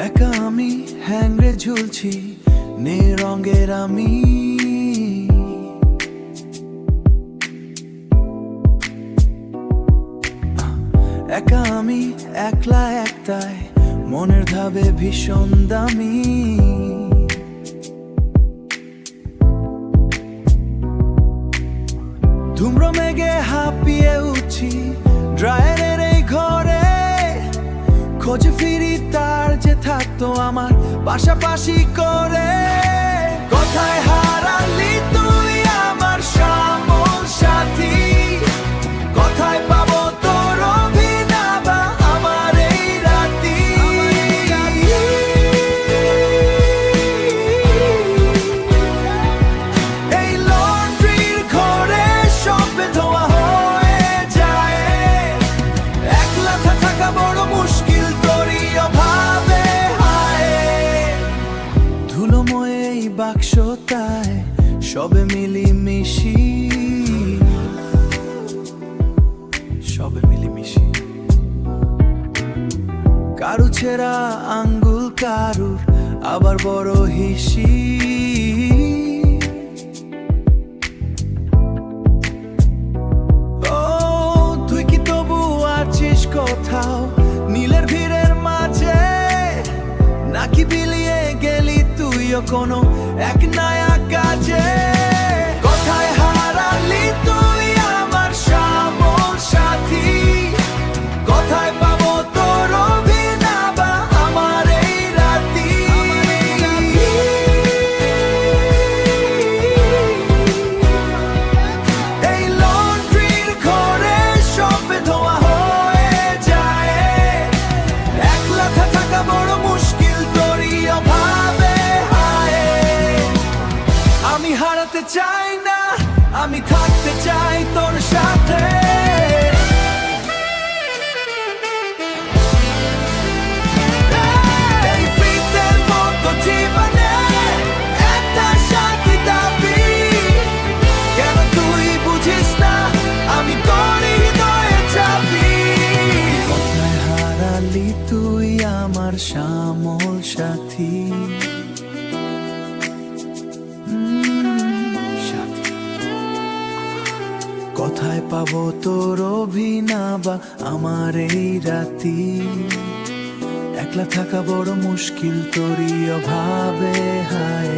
একা আমি হ্যাংরে ঝুলছি নীল রঙের আমি। একা আমি একলা একটাই মনের ধাবে ভীষণ দামি। ধূম্র মেঘে হাঁপিয়ে উঠছি ড্রায়ারের এই ঘরে, খোঁজে ফিরি তার যে থাকতো আমার পাশাপাশি করে। কোথায় হারালি তুই আমার শ্যামল সাথী, কোথায় পাবো তোর অভিনবা আমার এই রাতি। এই লন্ড্রির ঘরে সব ধোয়া হয়ে যায়, একলা থাকা বড় মুশকিল তোরই অভাবে। হায় ধুলোময় এই বাক্সটায় সবে মিলিমিশি, সবে মিলিমিশি। কারু ছেঁড়া আঙ্গুল কারুর আবার বড় হিসি। ও তুই কি তবু আছিস কোথাও নীলের ভিড়ের মাঝে, নাকি বিলিয়ে গেলি তুইও কোনো এক নয়া কাজে। কোথায় হারালি তুই আমার শ্যামল সাথী, কোথায় পাবো তোর অভিনবা আমার এই রাতি। এই লন্ড্রির ঘরে সব ধোয়া হয়ে যায়, একলা থাকা বড় মুশকিল তোরই অভাবে। হায় আমি হারাতে চাই না, আমি থাকতে চাই তোর সাথে। এই ফিতের মতো জীবনে একটা সাথী দাবি, কেন তুই বুঝিস না আমি তোর হৃদয়ে চাবি। কোথায় হারালি তুই আমার শ্যামল সাথী, কোথায় পাবো তোর অভিনবা আমার এই রাতি। একলা থাকা বড় মুশকিল তোরই অভাবে। হায়